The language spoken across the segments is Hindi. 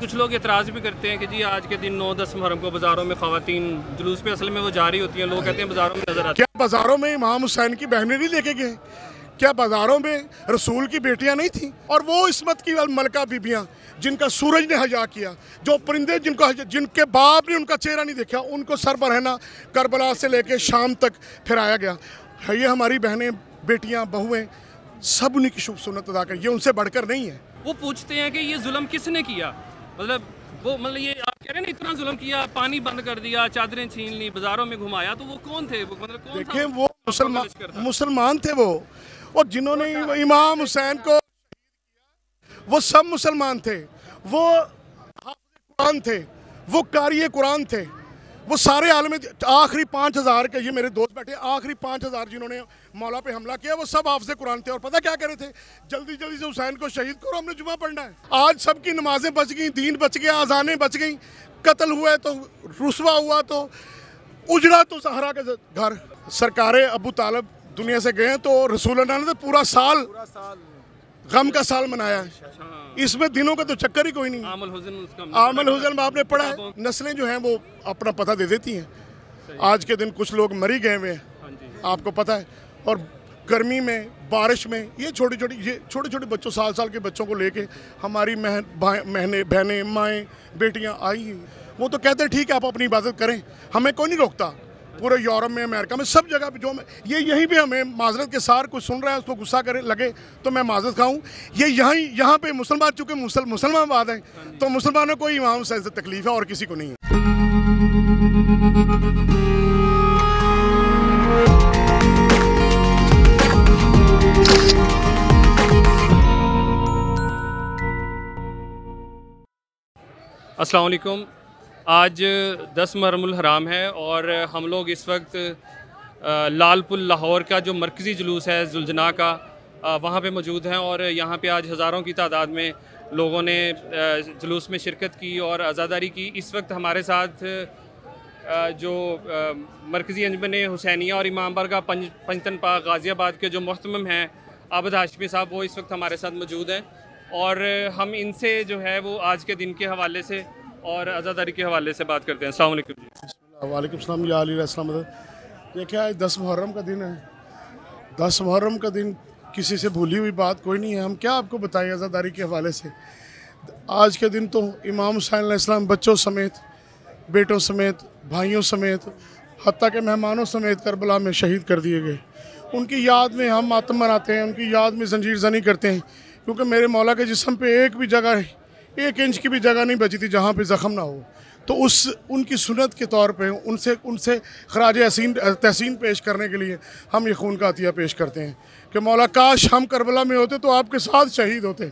कुछ लोग एतराज़ भी करते हैं कि जी आज के दिन 9-10 मुहर्रम को बाज़ारों में ख़वातीन जुलूस पे असल में वो जारी होती हैं, लोग कहते हैं बाज़ारों में नजर आती हैं। क्या बाज़ारों में इमाम हुसैन की बहनें नहीं लेके गए? क्या बाज़ारों में रसूल की बेटियां नहीं थी? और वो इस्मत की मलका बीबियां जिनका सूरज ने हया किया, जो परिंदे जिनके बाप ने उनका चेहरा नहीं देखा, उनको सर बरहना करबला से लेके शाम तक फिराया गया है। ये हमारी बहनें, बेटियां, बहुएं सब उन्हीं की शुभ सुन्नत अदा कर, ये उनसे बढ़कर नहीं है। वो पूछते हैं कि ये जुल्म किसने किया, मतलब ये आप कह रहे हैं ना, इतना जुल्म किया, पानी बंद कर दिया, चादरें छीन ली, बाज़ारों में घुमाया, तो वो कौन थे? मतलब कौन? देखें, वो मुसलमान थे वो, और जिन्होंने इमाम हुसैन को, वो सब मुसलमान थे, वो कुरान थे, वो कारी कुरान थे, वो सारे आलम आखिरी 5000 के, ये मेरे दोस्त बैठे, आखिरी 5000 जिन्होंने मौला पे हमला किया वो सब हाफिज़ कुरान थे। और पता क्या कह रहे थे? जल्दी जल्दी से हुसैन को शहीद करो, हमने जुमा पढ़ना है। आज सबकी नमाजें बच गई, दीन बच गया, अजानें बच गई, कत्ल हुआ तो रुसवा हुआ तो उजड़ा तो सहरा का घर। सरकारे अबू तालिब दुनिया से गए तो रसूलुल्लाह ने तो पूरा साल गम का साल मनाया है। इसमें दिनों का तो चक्कर ही कोई नहीं। आमल हुज़न आपने पढ़ा है। नस्लें जो हैं वो अपना पता दे देती हैं। आज के दिन कुछ लोग मरी गए हुए हैं, आपको पता है। और गर्मी में, बारिश में, ये छोटे छोटे बच्चों, साल के बच्चों को लेके हमारी बहनें, माएँ, बेटियाँ आई हैं। वो तो कहते हैं ठीक है आप अपनी इबादत करें, हमें कोई नहीं रोकता। पूरे यूरोप में, अमेरिका में, सब जगह पे जो यहीं पे हमें माजरत के सार कोई सुन रहा है उसको गुस्सा करे लगे तो मैं माजरत खाऊं। ये यहाँ पे मुसलमान, चूँकि मुसलमानवाद है तो मुसलमानों को इमाम हुसैन से तकलीफ है और किसी को नहीं है। अस्सलाम वालेकुम। आज 10 मुहर्रमुल हराम है और हम लोग इस वक्त लालपुल लाहौर का जो मरकज़ी जुलूस है जुलजना का, वहाँ पे मौजूद हैं। और यहाँ पे आज हज़ारों की तादाद में लोगों ने जुलूस में शिरकत की और आज़ादारी की। इस वक्त हमारे साथ जो मरकज़ी अंजुमन हुसैनिया और इमाम बारगाह पंजतन पाक गाज़ियाबाद के जो मुहतमिम हैं आबिद हाशमी साहब, वो इस वक्त हमारे साथ मौजूद हैं। और हम इनसे जो है वो आज के दिन के हवाले से और आज़ादारी के हवाले से बात करते हैं। अस्सलाम वालेकुम जी। वालेकुम सलाम या अली अस्सलाम। देखिए आज 10 मुहर्रम का दिन है। 10 मुहर्रम का दिन किसी से भूली हुई बात कोई नहीं है। हम क्या आपको बताएं आज़ादारी के हवाले से। आज के दिन तो इमाम हुसैन अलैहिस्सलाम बच्चों समेत, बेटों समेत, भाइयों समेत, हत्ता के मेहमानों समेत करबला में शहीद कर दिए गए। उनकी याद में हम मातम मनाते हैं, उनकी याद में जंजीर जनी करते हैं, क्योंकि मेरे मौला के जिस्म पे एक भी जगह, 1 इंच की भी जगह नहीं बची थी जहाँ पे ज़ख्म ना हो। तो उनकी सुन्नत के तौर पे उनसे खराज तहसीन पेश करने के लिए हम ये खून का अतिया पेश करते हैं कि मौला काश हम करबला में होते तो आपके साथ शहीद होते,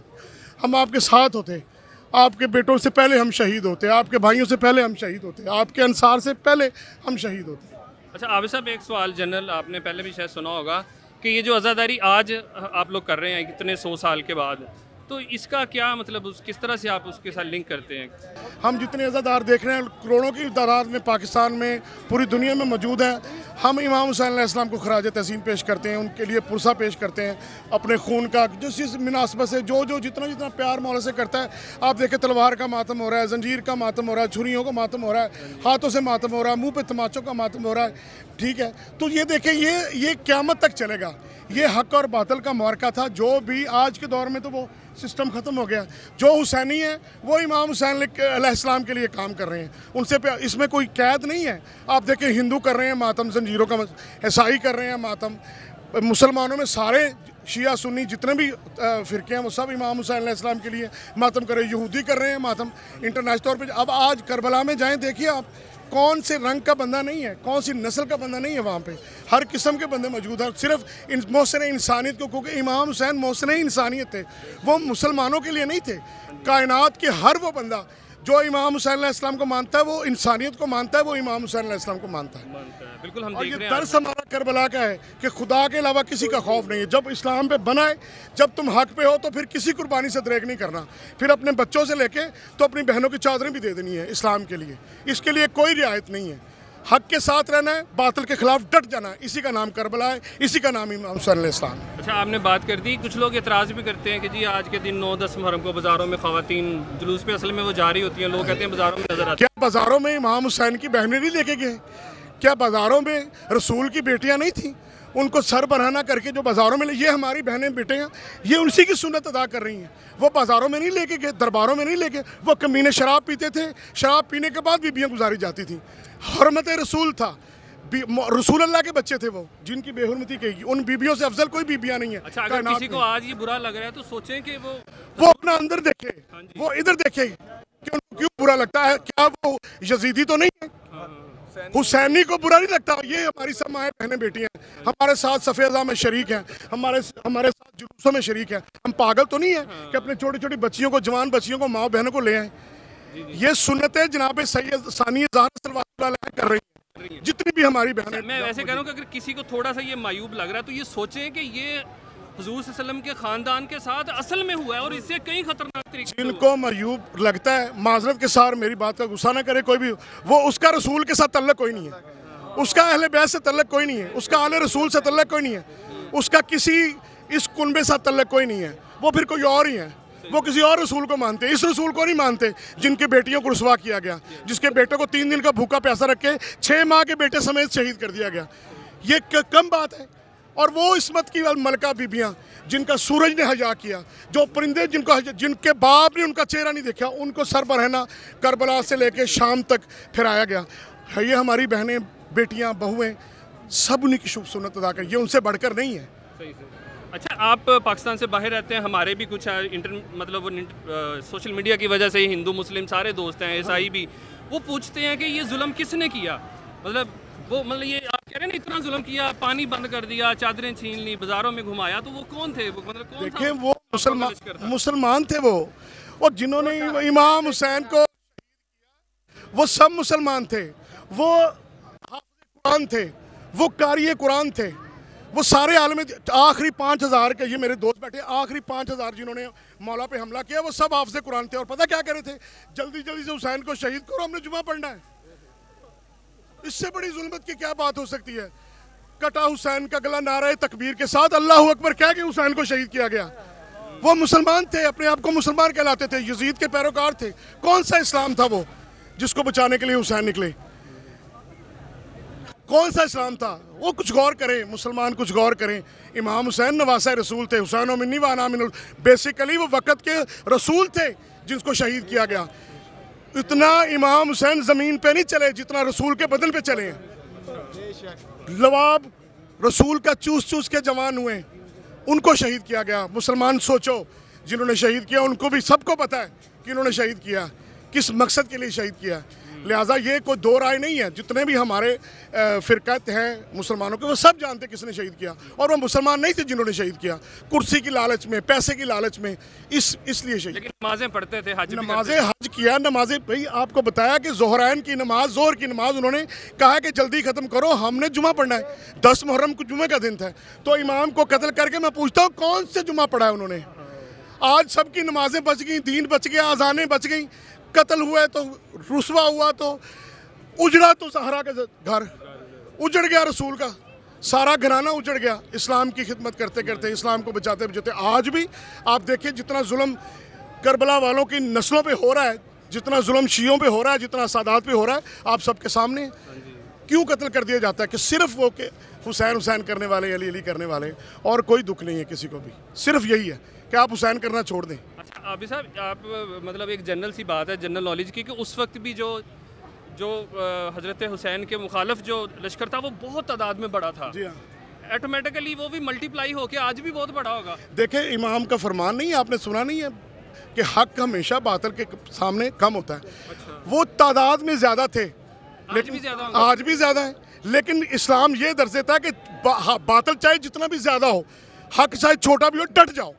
हम आपके साथ होते, आपके बेटों से पहले हम शहीद होते, आपके भाइयों से पहले हम शहीद होते, आपके अंसार से पहले हम शहीद होते। अच्छा आबिद साहब, एक सवाल जनरल, आपने पहले भी शायद सुना होगा कि ये जो आज़ादारी आज आप लोग कर रहे हैं कितने 100 साल के बाद, तो इसका क्या मतलब, किस तरह से आप उसके साथ लिंक करते हैं? हम जितने आज़ादार देख रहे हैं करोड़ों की तादाद में पाकिस्तान में, पूरी दुनिया में मौजूद हैं। हम इमाम हुसैन अलैहिस्सलाम को खराज तहसीन पेश करते हैं, उनके लिए पुरसा पेश करते हैं अपने खून का, जिस मुनासबत से जो जितना प्यार मौला से करता है। आप देखें तलवार का मातम हो रहा है, जंजीर का मातम हो रहा है, छुरियों का मातम हो रहा है, हाथों से मातम हो रहा है, मुँह पर तमाचों का मातम हो रहा है। ठीक है, तो ये देखें, ये क़यामत तक चलेगा। ये हक़ और बातिल का मार्का था। जो भी आज के दौर में तो वो सिस्टम ख़त्म हो गया। जो हुसैनी है वो इमाम हुसैन अलैहिस्सलाम के लिए काम कर रहे हैं, उनसे इसमें कोई कैद नहीं है। आप देखें, हिंदू कर रहे हैं मातम, जंजीरों का, ईसाई कर रहे हैं मातम, मुसलमानों में सारे शिया सुन्नी जितने भी फ़िरके हैं वो सब इमाम हुसैन अलैहिस्सलाम के लिए मातम कर रहे हैं। यहूदी कर रहे हैं मातम इंटरनेशनल तौर पर। अब आज करबला में जाएँ, देखिए आप, कौन से रंग का बंदा नहीं है, कौन सी नस्ल का बंदा नहीं है वहाँ पे। हर किस्म के बंदे मौजूद हैं। सिर्फ मोहसिन इंसानियत को, क्योंकि इमाम हुसैन मोहसिन इंसानियत थे, वो मुसलमानों के लिए नहीं थे। कायनात के हर वो बंदा जो इमाम हुसैन अलैहिस्सलाम को मानता है, वो इंसानियत को मानता है, वो इमाम हुसैन अलैहिस्सलाम को मानता है। बिल्कुल, हम और देख ये रहे हैं दर्स हमारा करबला का है कि खुदा के अलावा किसी का खौफ नहीं है। जब इस्लाम पे बनाए, जब तुम हक पे हो तो फिर किसी कुर्बानी से दरेक नहीं करना, फिर अपने बच्चों से लेके तो अपनी बहनों की चादरें भी दे देनी है इस्लाम के लिए। इसके लिए कोई रियायत नहीं है। हक के साथ रहना है, बातिल के खिलाफ डट जाना है। इसी का नाम करबला है, इसी का नाम इमाम हुसैन अलैहिस्सलाम। अच्छा, आपने बात कर दी, कुछ लोग एतराज़ भी करते हैं कि जी आज के दिन 9-10 मुहर्रम को बाज़ारों में ख़वातीन जुलूस पे असल में वो जारी होती हैं, लोग कहते हैं बाज़ारों में नजर आती क्या बाज़ारों में इमाम हुसैन की बहनें नहीं लेके गए? क्या बाज़ारों में रसूल की बेटियां नहीं थी? उनको सर बरहना करके जो बाज़ारों में ये हमारी बहनें बेटियां, ये उसी की सुन्नत अदा कर रही हैं। वो बाज़ारों में नहीं लेके गए, दरबारों में नहीं लेके, वो कमीने शराब पीते थे, शराब पीने के बाद बीबियाँ गुजारी जाती थी। हरमत रसूल था, रसूल अल्लाह के बच्चे थे वो, जिनकी बेहुरमती कहेगी। उन बीबियों से अफजल कोई बीबियाँ नहीं है। अच्छा, अगर किसी को आज ये बुरा लग रहा है तो सोचें कि वो अपना अंदर देखे, वो इधर देखे कि उनको क्यों बुरा लगता है। क्या वो यजीदी तो नहीं है? हुसैनी को बुरा नहीं लगता? ये हमारी सब माएँ बहनें बेटी हैं, हमारे साथ सफ़ेदा में शरीक हैं, हमारे साथ जुलूसों में शरीक हैं। हम पागल तो नहीं है कि अपने छोटी छोटी बच्चियों को, जवान बच्चियों को, माँ बहनों को ले आए। ये सुन्नतें जनाब सैयद सानिया ज़हरा सल्लल्लाहु अलैहि कर रही हैं, जितनी भी हमारी बहनें। मैं वैसे कह रहा हूँ कि अगर किसी को थोड़ा सा ये मायूब लग रहा है तो ये सोचें कि ये हुजूर सल्लल्लाहु अलैहि वसल्लम के ख़ानदान के साथ असल में हुआ है और इससे कई खतरनाक तरीके। जिनको मायूब लगता है, माजरत के साथ मेरी बात का गुस्सा ना करे कोई भी, वो उसका रसूल के साथ तल्लक कोई नहीं है, उसका अहले बैत से तल्लक कोई नहीं है, उसका आले रसूल से तल्लक कोई नहीं है, उसका किसी इस कुनबे से तल्लक कोई नहीं है। वो फिर कोई और ही है, वो किसी और रसूल को मानते हैं, इस रसूल को नहीं मानते जिनके बेटियों को रुसवा किया गया, जिसके बेटे को 3 दिन का भूखा प्यासा रख के 6 माह के बेटे समेत शहीद कर दिया गया। ये कम बात है। और वो इस्मत की मलका बीबियाँ जिनका सूरज ने हया किया, जो परिंदे जिनके बाप ने उनका चेहरा नहीं देखा, उनको सर बरहना करबला से लेके शाम तक फिराया गया है। ये हमारी बहनें बेटियाँ बहुएँ सब उन्हीं की शुभ सुन्नत अदा कर, ये उनसे बढ़कर नहीं है। सही से। अच्छा, आप पाकिस्तान से बाहर रहते हैं, हमारे भी कुछ सोशल मीडिया की वजह से हिंदू मुस्लिम सारे दोस्त हैं, ईसाई भी, वो पूछते हैं कि ये जुल्म किसने किया? मतलब ये आप कह रहे हैं ना, इतना जुल्म किया, पानी बंद कर दिया, चादरें छीन ली, बाजारों में घुमाया, तो वो कौन थे? वो मतलब कौन? देखिए, वो मुसलमान थे वो, और जिन्होंने इमाम हुसैन को, वो सब मुसलमान थे, वो हाफिज़ कुरान थे, वो कारी कुरान थे, वो सारे आलम आखिरी 5000 के, ये मेरे दोस्त बैठे, आखिरी 5000 जिन्होंने मौला पे हमला किया वो सब हाफिज़ कुरान थे। और पता क्या कह रहे थे? जल्दी जल्दी से हुसैन को शहीद करो, हमने जुमा पढ़ना है। इससे बड़ी जुल्मत की क्या बात हो सकती है? कटा हुसैन का गला नारे तकबीर के साथ अल्लाह अकबर कह के हुसैन को शहीद किया गया। वो मुसलमान थे, अपने आप को मुसलमान कहलाते थे, यजीद के पैरोकार थे। कौन सा इस्लाम था वो जिसको बचाने के लिए हुसैन निकले? कौन सा इस्लाम था वो? कुछ गौर करें, मुसलमान कुछ गौर करें। इमाम हुसैन नवासा रसूल थे, हुसैन मिन्नी व अना मिनुल, बेसिकली वो वक़्त के रसूल थे जिसको शहीद किया गया। इतना इमाम हुसैन ज़मीन पे नहीं चले जितना रसूल के बदन पे चले हैं। लवाब रसूल का चूस चूस के जवान हुए, उनको शहीद किया गया। मुसलमान सोचो, जिन्होंने शहीद किया उनको भी सबको पता है कि उन्होंने शहीद किया, किस मकसद के लिए शहीद किया। लिहाजा ये कोई दो राय नहीं है, जितने भी हमारे फ़िरक़त हैं मुसलमानों के, वो सब जानते किसने शहीद किया। और वो मुसलमान नहीं थे जिन्होंने शहीद किया कुर्सी की लालच में, पैसे की लालच में, इसलिए शहीद। लेकिन नमाजें पढ़ते थे, नमाजें हज किया, नमाजें, भाई आपको बताया कि ज़ोहरैन की नमाज, ज़ोहर की नमाज उन्होंने कहा कि जल्दी ख़त्म करो, हमने जुमा पढ़ना है। 10 मुहर्रम को जुमे का दिन था, तो इमाम को कत्ल करके मैं पूछता हूँ कौन से जुमा पढ़ा है उन्होंने? आज सबकी नमाजें बच गई, दीन बच गया, अजानें बच गई, कत्ल हुआ तो रुसवा हुआ तो उजड़ा, तो सहरा का घर उजड़ गया, रसूल का सारा घराना उजड़ गया, इस्लाम की खिदमत करते करते, इस्लाम को बचाते बचाते। आज भी आप देखिए जितना जुल्म करबला वालों की नस्लों पे हो रहा है, जितना जुल्म शियों पे हो रहा है, जितना सादात पे हो रहा है, आप सबके सामने। क्यों कत्ल कर दिया जाता है? कि सिर्फ वो के हुसैन हुसैन करने वाले, अली अली करने वाले, और कोई दुख नहीं है किसी को भी, सिर्फ यही है कि आप हुसैन करना छोड़ दें। अच्छा आबिद साहब, आप मतलब एक जनरल सी बात है, जनरल नॉलेज की, कि उस वक्त भी जो हज़रत हुसैन के मुखालफ जो लश्कर था वो बहुत तादाद में बड़ा था। जी हाँ, ऑटोमेटिकली वो भी मल्टीप्लाई होके आज भी बहुत बड़ा होगा। देखें, इमाम का फरमान नहीं है, आपने सुना नहीं है कि हक हमेशा बातिल के सामने कम होता है। अच्छा। वो तादाद में ज़्यादा थे, लेकिन आज भी ज़्यादा है, लेकिन इस्लाम ये दर्ज देता है कि बातिल चाहे जितना भी ज़्यादा हो, हक चाहे छोटा भी हो, डट जाओ।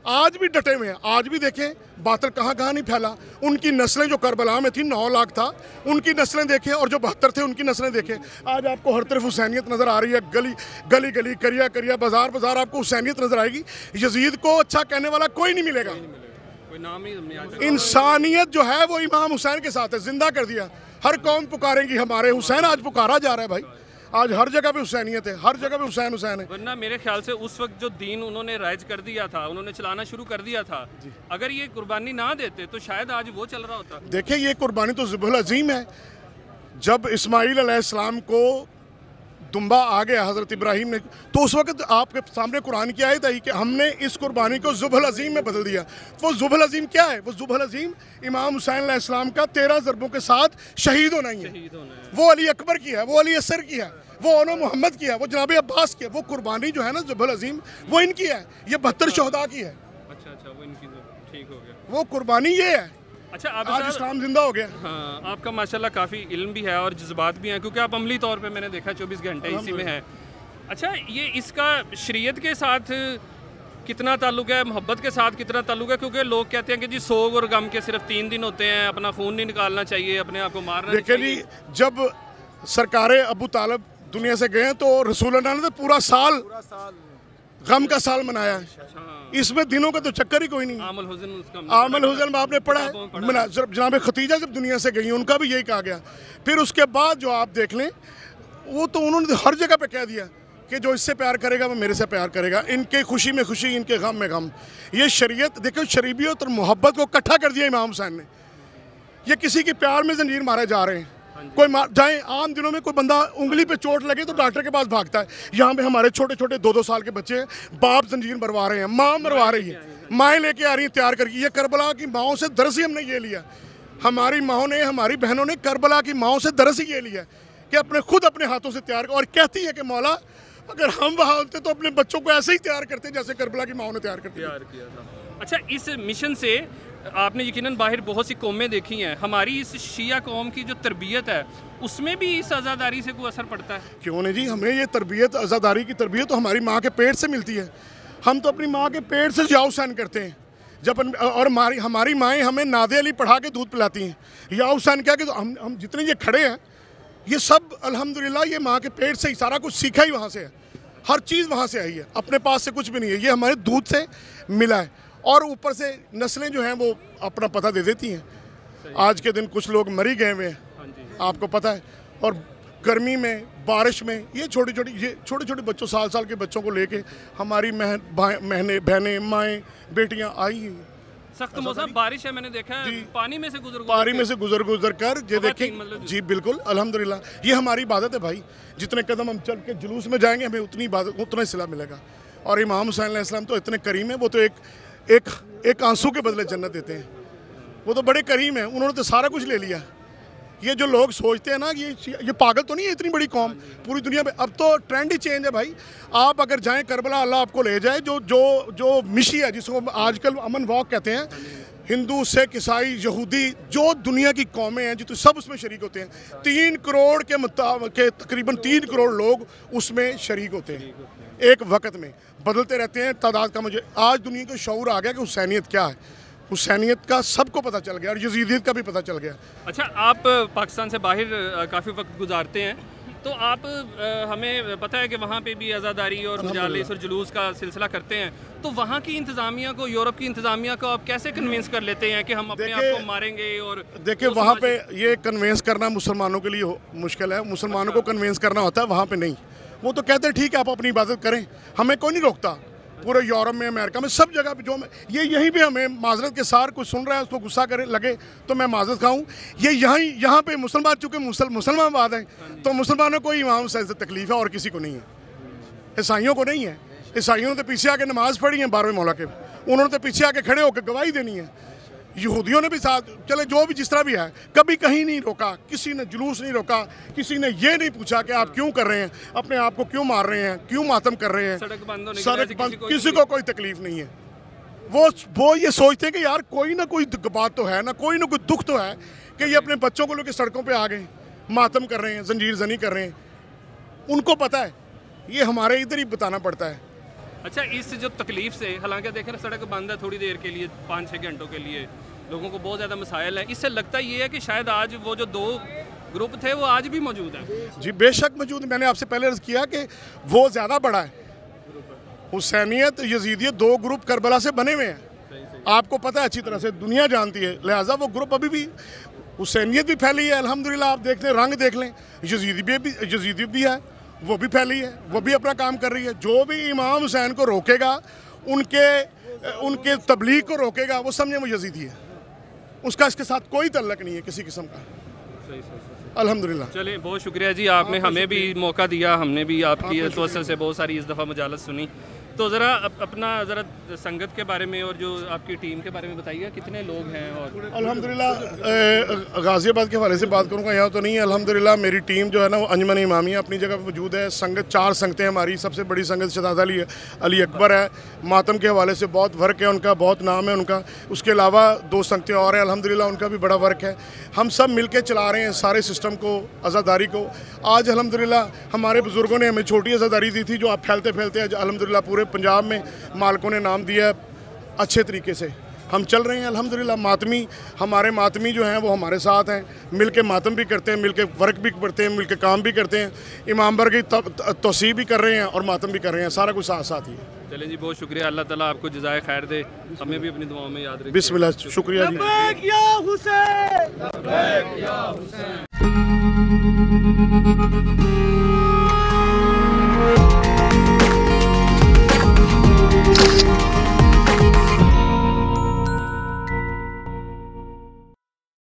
आज भी डटे हुए हैं। आज भी देखें बातिल कहाँ कहाँ नहीं फैला। उनकी नस्लें जो करबला में थी, 9 लाख था, उनकी नस्लें देखें, और जो 72 थे उनकी नस्लें देखें। आज आपको हर तरफ हुसैनियत नज़र आ रही है, गली गली गली, करिया करिया, बाजार बाजार आपको हुसैनियत नज़र आएगी। यजीद को अच्छा कहने वाला कोई नहीं मिलेगा, कोई नाम ही हमने आज इंसानियत जो है वो इमाम हुसैन के साथ है, जिंदा कर दिया। हर कौम पुकारेंगी हमारे हुसैन, आज पुकारा जा रहा है भाई। आज हर जगह पे हुसैनियत है, हर जगह पे हुसैन हुसैन है। वरना मेरे ख्याल से उस वक्त जो दीन उन्होंने राइज कर दिया था, उन्होंने चलाना शुरू कर दिया था, अगर ये कुर्बानी ना देते तो शायद आज वो चल रहा होता। देखिए ये कुर्बानी तो ज़िबुल अज़ीम है। जब इस्माईल अलैहिस्सलाम को दुम्बा आ गया हज़रत इब्राहीम ने, तो उस वक्त आपके सामने कुरान की आयत आई कि हमने इस कुर्बानी को ज़ुबुल अज़ीम में बदल दिया। वो ज़ुबुल अज़ीम क्या है? वो ज़ुबुल अज़ीम इमाम हुसैन अलैहिस्सलाम का 13 ज़रबों के साथ शहीद होना ही है। वो अली अकबर की है, वो अली असर की है, वो ओनो मोहम्मद की है, वो जनाब अब्बास की है। वो कुर्बानी जो है ना ज़ुबुल अज़ीम, वो इनकी है। ये 72 शहदा की है। अच्छा, वो इनकी ठीक हो गया। वो कुर्बानी ये है। अच्छा, आज इस्लाम जिंदा हो गया। हाँ, आपका माशाल्लाह काफ़ी इल्म भी है और जज्बात भी हैं, क्योंकि आप अमली तौर पे मैंने देखा 24 घंटे इसी में हैं। अच्छा, ये इसका शरीयत के साथ कितना ताल्लुक है, मोहब्बत के साथ कितना ताल्लुक है? क्योंकि लोग कहते हैं कि जी सोग और गम के सिर्फ 3 दिन होते हैं, अपना खून नहीं निकालना चाहिए, अपने आप को मारना नहीं चाहिए। देखिए जी, जब सरकारे अबू तालिब दुनिया से गए तो रसूल अल्लाह ने तो पूरा साल गम का साल मनाया है। इसमें दिनों का तो चक्कर ही कोई नहीं। आमल हुज़न आपने पढ़ा है। जनाब खतीजा जब दुनिया से गई उनका भी यही कहा गया। फिर उसके बाद जो आप देख लें, वो तो उन्होंने हर जगह पे कह दिया कि जो इससे प्यार करेगा वो मेरे से प्यार करेगा, इनके खुशी में खुशी, इनके गम में गम। ये शरीयत देखो, शरीबियत और मोहब्बत को इकट्ठा कर दिया इमाम हुसैन ने। ये किसी के प्यार में जंजीर मारे जा रहे हैं। कोई जाए, आम दिनों में कोई बंदा उंगली पे चोट लगे तो डॉक्टर के पास भागता है। यहाँ पे हमारे छोटे छोटे 2-2 साल के बच्चे हैं, बाप जंजीर मरवा रहे हैं, माँ मरवा रही है, माएँ लेके आ रही हैं तैयार करके। ये करबला की माओं से दरस ही हमने ये लिया, हमारी माओं ने, हमारी बहनों ने करबला की माओं से दरस ही ये लिया कि अपने खुद अपने हाथों से तैयार कर। और कहती है कि मौला अगर हम वहाँ होते तो अपने बच्चों को ऐसे ही तैयार करते जैसे करबला की माओं ने तैयार किया था। अच्छा, इस मिशन से आपने यकीनन बाहर बहुत सी कौमें देखी हैं, हमारी इस शिया कौम की जो तरबियत है उसमें भी इस आज़ादारी से कोई असर पड़ता है? क्यों नहीं जी, हमें ये तरबियत, आज़ादारी की तरबियत तो हमारी माँ के पेट से मिलती है। हम तो अपनी माँ के पेट से या हुसैन करते हैं। जब और हमारी माएँ हमें नादे अली पढ़ा के दूध पिलाती हैं, या हुसैन क्या कि तो हम जितने ये खड़े हैं ये सब अल्हम्दुलिल्लाह ये माँ के पेट से ही सारा कुछ सीखा ही वहाँ से है। हर चीज़ वहाँ से आई है, अपने पास से कुछ भी नहीं है, ये हमारे दूध से मिला है। और ऊपर से नस्लें जो हैं वो अपना पता दे देती हैं। आज के दिन कुछ लोग मरी गए हुए हैं, आपको पता है। और गर्मी में, बारिश में ये छोटे छोटे बच्चों, साल के बच्चों को लेके हमारी बहनें, माएँ, बेटियाँ आई हैं। सख्त मौसम, बारिश है, मैंने देखा है, पानी में से गुजर कर ये देखें जी। बिल्कुल अल्हम्दुलिल्लाह, ये हमारी इबादत है भाई। जितने कदम हम चल के जुलूस में जाएंगे हमें उतनी इबादत, उतना ही सिला मिलेगा। और इमाम हुसैन अलैहिस्सलाम तो इतने करीम है, वो तो एक आंसू के बदले जन्नत देते हैं। वो तो बड़े करीम हैं, उन्होंने तो सारा कुछ ले लिया। ये जो लोग सोचते हैं ना ये पागल तो नहीं है, इतनी बड़ी कौम पूरी दुनिया में। अब तो ट्रेंड ही चेंज है भाई। आप अगर जाएं करबला, अल्लाह आपको ले जाए। जो मिशी है, जिसको आजकल अमन वॉक कहते हैं, हिंदू, सिख, ईसाई, यहूदी, जो दुनिया की कौमें हैं जितने सब उसमें शरीक होते हैं। 3 करोड़ के तकरीबन 3 करोड़ लोग उसमें शरीक होते हैं एक वक्त में, बदलते रहते हैं तादाद का। मुझे आज दुनिया को शऊर आ गया कि हुसैनियत क्या है। हुसैनियत का सबको पता चल गया और यजीदियत का भी पता चल गया। अच्छा, आप पाकिस्तान से बाहर काफ़ी वक्त गुजारते हैं, तो आप हमें पता है कि वहाँ पे भी आज़ादारी और मजालिस और जुलूस का सिलसिला करते हैं, तो वहाँ की इंतज़ामिया को, यूरोप की इंतज़ामिया को आप कैसे कन्विंस कर लेते हैं कि हम अपने आप को मारेंगे? और देखिए, वहाँ पे ये कन्विंस करना मुसलमानों के लिए मुश्किल है। मुसलमानों को कन्विंस करना होता है, वहाँ पे नहीं। वो तो कहते हैं ठीक है आप अपनी इबादत करें, हमें कोई नहीं रोकता। पूरे यूरोप में, अमेरिका में, सब जगह पे जो यहीं पे हमें माजरत के सार कोई सुन रहा है उसको गुस्सा करे लगे तो मैं माजरत खाऊं। ये यहाँ पे मुसलमान, चूँकि मुसलमान बात है, तो मुसलमानों को ही इमाम हुसैन से तकलीफ है और किसी को नहीं है। ईसाइयों को नहीं है। ईसाइयों ने तो पीछे आके नमाज़ पढ़ी है 12वें मौला के, उन्होंने तो पीछे आके खड़े होकर गवाही देनी है। यहूदियों ने भी साथ चले, जो भी जिस तरह भी है, कभी कहीं नहीं रोका, किसी ने जुलूस नहीं रोका, किसी ने ये नहीं पूछा कि आप क्यों कर रहे हैं, अपने आप को क्यों मार रहे हैं, क्यों मातम कर रहे हैं। सड़क बंद, किसी को कोई तकलीफ नहीं है। वो ये सोचते हैं कि यार कोई ना कोई बात तो है ना, कोई दुख तो है कि ये अपने बच्चों को लेकर सड़कों पे आ गए, मातम कर रहे हैं, जंजीर जनी कर रहे हैं। उनको पता है, ये हमारे इधर ही बताना पड़ता है। अच्छा, इस जो तकलीफ से, हालांकि देखें सड़क बंद है थोड़ी देर के लिए, 5-6 घंटों के लिए, लोगों को बहुत ज़्यादा मसाइल हैं, इससे लगता ये है कि शायद आज वो जो 2 ग्रुप थे वो आज भी मौजूद हैं। जी बेशक मौजूद। मैंने आपसे पहले अर्ज़ किया कि वो ज़्यादा बड़ा है। हुसैनियत, यजीदियत 2 ग्रुप करबला से बने हुए हैं। आपको पता है अच्छी तरह से, दुनिया जानती है, लिहाजा वो ग्रुप अभी भी, हुसैनियत भी फैली है अल्हम्दुलिल्लाह। आप देख लें, रंग देख लें, यजीदी भी है, वो भी फैली है, वो भी अपना काम कर रही है। जो भी इमाम हुसैन को रोकेगा, उनके तबलीग को रोकेगा, वो समझे वो यजीदी है, उसका इसके साथ कोई तल्लक नहीं है किसी किस्म का। अल्हम्दुलिल्लाह। चलिए, बहुत शुक्रिया जी, आपने हमें भी मौका दिया, हमने भी आपकी तवज्जो से बहुत सारी इस दफ़ा मुजालत सुनी। तो ज़रा अपना ज़रा संगत के बारे में और जो आपकी टीम के बारे में बताइए, कितने लोग हैं? और अल्हम्दुलिल्लाह गाज़ियाबाद के हवाले से बात करूँगा, यहाँ तो नहीं है। अल्हम्दुलिल्लाह मेरी टीम जो है ना वो अंजमन इमामिया अपनी जगह पर मौजूद है। संगत 4 संगतें हमारी, सबसे बड़ी संगत शहजाद अली अकबर है, मातम के हवाले से बहुत वर्क है उनका, बहुत नाम है उनका। उसके अलावा 2 संगतें और हैं अल्हम्दुलिल्लाह, उनका भी बड़ा वर्क है। हम सब मिल के चला रहे हैं सारे सिस्टम को, अज़ादारी को। आज अल्हम्दुलिल्लाह हमारे बुज़ुर्गों ने हमें छोटी अज़ादारी दी थी, जो आप फैलते फैलते अल्हम्दुलिल्लाह पूरे पंजाब में मालिकों ने नाम दिया है। अच्छे तरीके से हम चल रहे हैं अल्हम्दुलिल्लाह। मातमी, हमारे मातमी जो हैं वो हमारे साथ हैं, मिल के मातम भी करते हैं, मिल के वर्क भी करते हैं, मिल के काम भी करते हैं, इमाम की तौसीब भी कर रहे हैं और मातम भी कर रहे हैं, सारा कुछ साथ साथ ही है। चलें जी, बहुत शुक्रिया, अल्लाह ताला आपको जज़ाए खैर दे, हमें भी अपनी दुआओं में याद रखें। बिस्मिल्लाह, शुक्रिया जी।